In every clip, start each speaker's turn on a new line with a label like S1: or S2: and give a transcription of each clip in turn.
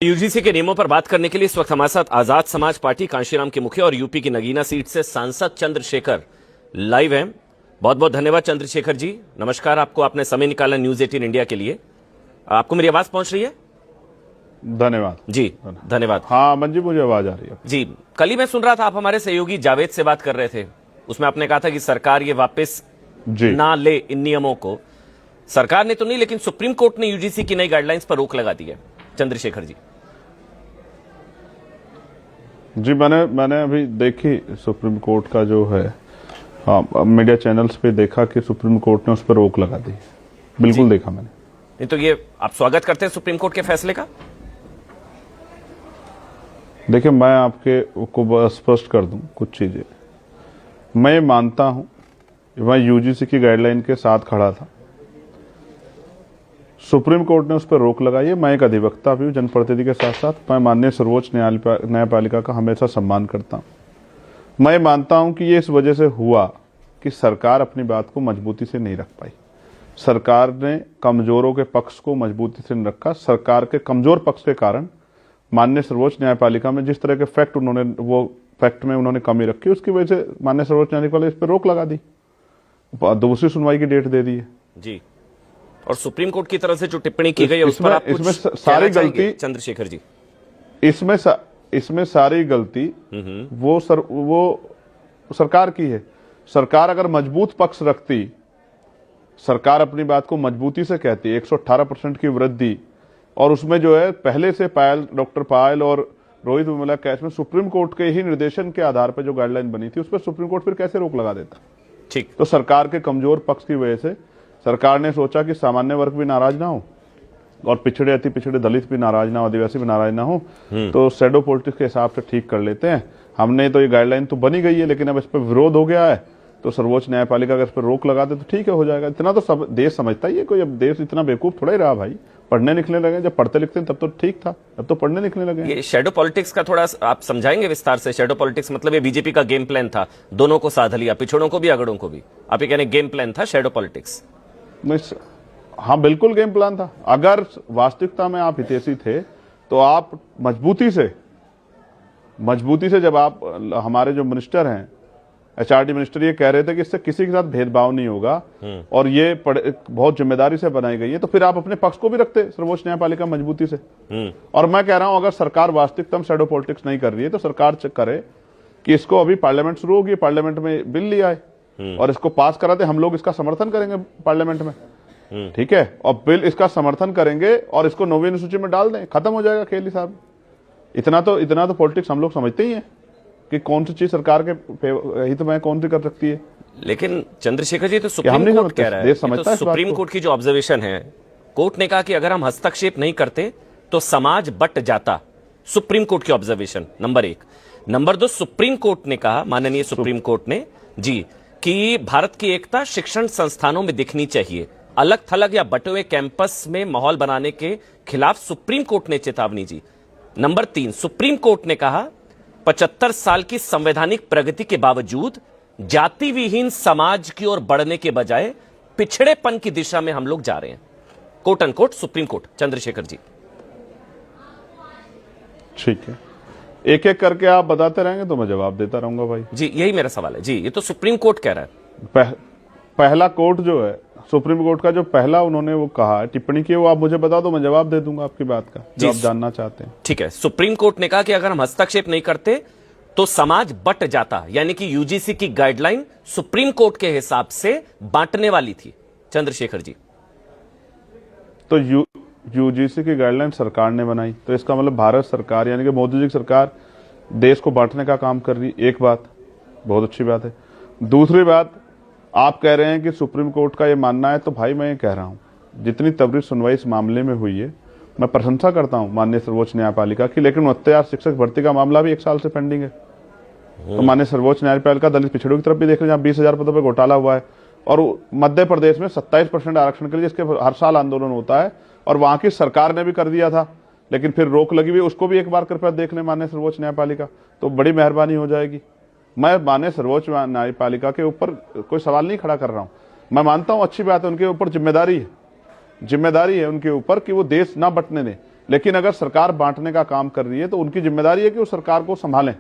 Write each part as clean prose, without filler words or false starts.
S1: UGC के नियमों पर बात करने के लिए इस वक्त हमारे साथ आजाद समाज पार्टी कांशीराम के मुखिया और यूपी की नगीना सीट से सांसद चंद्रशेखर लाइव हैं। बहुत बहुत धन्यवाद चंद्रशेखर जी। नमस्कार, आपको आपने समय निकाला न्यूज 18 इंडिया के लिए। आपको मेरी आवाज पहुंच रही है?
S2: धन्यवाद
S1: जी, धन्यवाद।
S2: हाँ अमन जी, मुझे आवाज आ रही है
S1: जी। कल ही मैं सुन रहा था आप हमारे सहयोगी जावेद से बात कर रहे थे, उसमें आपने कहा था कि सरकार ये वापस ना ले इन नियमों को। सरकार ने तो नहीं, लेकिन सुप्रीम कोर्ट ने यूजीसी की नई गाइडलाइंस पर रोक लगा दी है। चंद्रशेखर जी
S2: जी, मैंने अभी देखी सुप्रीम कोर्ट का जो है, हाँ मीडिया चैनल्स पे देखा कि सुप्रीम कोर्ट ने उस पर रोक लगा दी। बिल्कुल देखा मैंने।
S1: नहीं तो ये आप स्वागत करते हैं सुप्रीम कोर्ट के फैसले का?
S2: देखिए, मैं आपके को स्पष्ट कर दूं कुछ चीजें। मैं मानता हूं, मैं यूजीसी की गाइडलाइन के साथ खड़ा था, सुप्रीम कोर्ट ने उस पर रोक लगाई है। मैं एक अधिवक्ता भी हूं, जनप्रतिनिधि के साथ साथ मैं माननीय सर्वोच्च न्यायपालिका का हमेशा सम्मान करता हूं। मैं मानता हूं कि ये इस वजह से हुआ कि सरकार अपनी बात को मजबूती से नहीं रख पाई। सरकार ने कमजोरों के पक्ष को मजबूती से नहीं रखा। सरकार के कमजोर पक्ष के कारण माननीय सर्वोच्च न्यायपालिका में जिस तरह के फैक्ट में उन्होंने कमी रखी, उसकी वजह से माननीय सर्वोच्च न्यायपालिका इस पर रोक लगा दी, दूसरी सुनवाई की डेट दे दी है जी।
S1: और सुप्रीम कोर्ट की तरफ से जो टिप्पणी की गई है उस पर आप
S2: इसमें सारी गलती
S1: चंद्रशेखर जी,
S2: इसमें सारी गलती वो सरकार की है। सरकार अगर मजबूत पक्ष रखती, सरकार अपनी बात को मजबूती से कहती, 118% की वृद्धि, और उसमें जो है पहले से डॉक्टर पायल और रोहित वेमुला केस में सुप्रीम कोर्ट के ही निर्देशन के आधार पर जो गाइडलाइन बनी थी, उस पर सुप्रीम कोर्ट फिर कैसे रोक लगा देता?
S1: ठीक।
S2: तो सरकार के कमजोर पक्ष की वजह से सरकार ने सोचा कि सामान्य वर्ग भी नाराज ना हो और पिछड़े अति पिछड़े दलित भी नाराज ना हो, आदिवासी भी नाराज ना हो, तो शैडो पॉलिटिक्स के हिसाब से ठीक कर लेते हैं। हमने तो ये गाइडलाइन तो बनी गई है, लेकिन अब इस पर विरोध हो गया है, तो सर्वोच्च न्यायपालिका अगर इस पर रोक लगा दे तो ठीक है, हो जाएगा। इतना तो सब देश समझता ही है, कोई अब देश इतना बेवकूफ थोड़ा ही रहा भाई। पढ़ने लिखने लगे, जब पढ़ते लिखते तब तो ठीक था, अब तो पढ़ने लिखने लगे।
S1: ये शैडो पॉलिटिक्स का थोड़ा आप समझाएंगे विस्तार से? शैडो पॉलिटिक्स मतलब ये बीजेपी का गेम प्लान था, दोनों को साध लिया, पिछड़ों को भी अगड़ों को भी। आप ये कहने गेम प्लान था शैडो पॉलिटिक्स?
S2: हाँ बिल्कुल गेम प्लान था। अगर वास्तविकता में आप हितैषी थे तो आप मजबूती से जब आप हमारे जो मिनिस्टर हैं, एचआरडी मिनिस्टर, ये कह रहे थे कि इससे किसी के साथ भेदभाव नहीं होगा और ये बहुत जिम्मेदारी से बनाई गई है, तो फिर आप अपने पक्ष को भी रखते सर्वोच्च न्यायपालिका मजबूती से। और मैं कह रहा हूं, अगर सरकार वास्तविकता में शैडो पॉलिटिक्स नहीं कर रही है तो सरकार करे कि इसको अभी पार्लियामेंट शुरू होगी, पार्लियामेंट में बिल लिया है और इसको पास कराते, हम लोग इसका समर्थन करेंगे पार्लियामेंट में, ठीक है, और बिल इसका समर्थन करेंगे और इसको 9वीं अनुसूची में डाल दें, खत्म हो जाएगा खेल ही साहब। इतना तो पॉलिटिक्स हम लोग समझते ही हैं कि कौन सी चीज सरकार के हित में कौन सी कर सकती है।
S1: लेकिन चंद्रशेखर जी, तो सुप्रीम कोर्ट कह रहा है, तो सुप्रीम कोर्ट की जो ऑब्जर्वेशन है, कोर्ट ने कहा कि अगर हम हस्तक्षेप नहीं करते तो समाज बट जाता। सुप्रीम कोर्ट की observation number 1। Number 2, supreme court ने कहा, माननीय सुप्रीम कोर्ट ने जी, कि भारत की एकता शिक्षण संस्थानों में दिखनी चाहिए। अलग थलग या बटे हुए कैंपस में माहौल बनाने के खिलाफ सुप्रीम कोर्ट ने चेतावनी दी। नंबर 3, सुप्रीम कोर्ट ने कहा 75 साल की संवैधानिक प्रगति के बावजूद जाति विहीन समाज की ओर बढ़ने के बजाय पिछड़ेपन की दिशा में हम लोग जा रहे हैं। Quote unquote Supreme Court. Chandrashekhar ji
S2: ठीक है, एक एक करके आप बताते रहेंगे तो मैं जवाब देता रहूंगा भाई
S1: जी, यही मेरा सवाल है जी। ये तो सुप्रीम कोर्ट कह रहा है।
S2: पहला कोर्ट जो है, सुप्रीम कोर्ट का जो पहला उन्होंने वो कहा, टिप्पणी की, वो आप मुझे बता दो, मैं जवाब दे दूंगा आपकी बात का, जो आप जानना चाहते हैं।
S1: ठीक है, सुप्रीम कोर्ट ने कहा कि अगर हम हस्तक्षेप नहीं करते तो समाज बट जाता, यानी कि यूजीसी की गाइडलाइन सुप्रीम कोर्ट के हिसाब से बांटने वाली थी। चंद्रशेखर जी,
S2: तो यूजीसी की गाइडलाइन सरकार ने बनाई, तो इसका मतलब भारत सरकार यानी कि मोदी जी की सरकार देश को बांटने का काम कर रही। एक बात, बहुत अच्छी बात है। दूसरी बात, आप कह रहे हैं कि सुप्रीम कोर्ट का ये मानना है, तो भाई मैं ये कह रहा हूं, जितनी त्वरित सुनवाई इस मामले में हुई है, मैं प्रशंसा करता हूं माननीय सर्वोच्च न्यायपालिका की, लेकिन 69 शिक्षक भर्ती का मामला भी 1 साल से पेंडिंग है। तो माननीय सर्वोच्च न्यायपालिका दलित पिछड़ों की तरफ भी देख रहे हैं, 20,000 पदों पर घोटाला हुआ है, और मध्य प्रदेश में 27% आरक्षण के लिए इसके हर साल आंदोलन होता है, और वहां की सरकार ने भी कर दिया था, लेकिन फिर रोक लगी हुई, उसको भी एक बार कृपया देख लें माननीय सर्वोच्च न्यायपालिका, तो बड़ी मेहरबानी हो जाएगी। मैं माननीय सर्वोच्च न्यायपालिका के ऊपर कोई सवाल नहीं खड़ा कर रहा हूं। मैं मानता हूं अच्छी बात है, उनके ऊपर जिम्मेदारी है उनके ऊपर कि वो देश ना बंटने दें, लेकिन अगर सरकार बांटने का काम कर रही है तो उनकी जिम्मेदारी है कि वो सरकार को संभालें,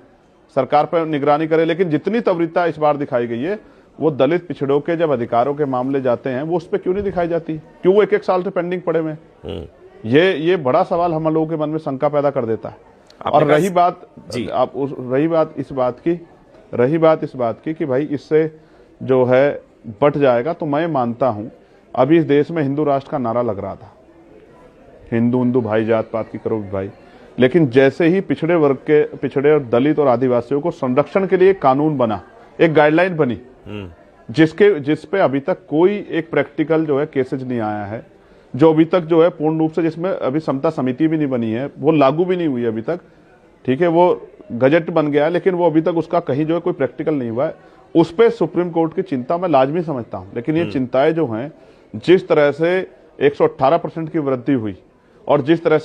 S2: सरकार पर निगरानी करें। लेकिन जितनी त्वरितता इस बार दिखाई गई है, वो दलित पिछड़ों के जब अधिकारों के मामले जाते हैं वो उस पर क्यों नहीं दिखाई जाती? क्यों वो 1-1 साल से पेंडिंग पड़े हुए? ये बड़ा सवाल हम लोगों के मन में शंका पैदा कर देता है। और रही बात इस बात की कि भाई इससे जो है बट जाएगा, तो मैं मानता हूं अभी इस देश में हिंदू राष्ट्र का नारा लग रहा था, हिंदू भाई, जात पात की करो भाई, लेकिन जैसे ही पिछड़े वर्ग के, पिछड़े और दलित और आदिवासियों को संरक्षण के लिए एक कानून बना, एक गाइडलाइन बनी, जिस पे अभी तक कोई एक प्रैक्टिकल जो है केसेज नहीं आया है, जो अभी तक जो है पूर्ण रूप से, जिसमें अभी समता समिति भी नहीं बनी है, वो लागू भी नहीं हुई अभी तक, ठीक है, वो गजट बन गया लेकिन वो अभी तक उसका कहीं जो है कोई प्रैक्टिकल नहीं हुआ है। उस पे सुप्रीम कोर्ट की चिंता मैं लाजमी समझता हूं, लेकिन ये चिंताएं जो हैं, जिस तरह से 118% की वृद्धि हुई और जिस तरह से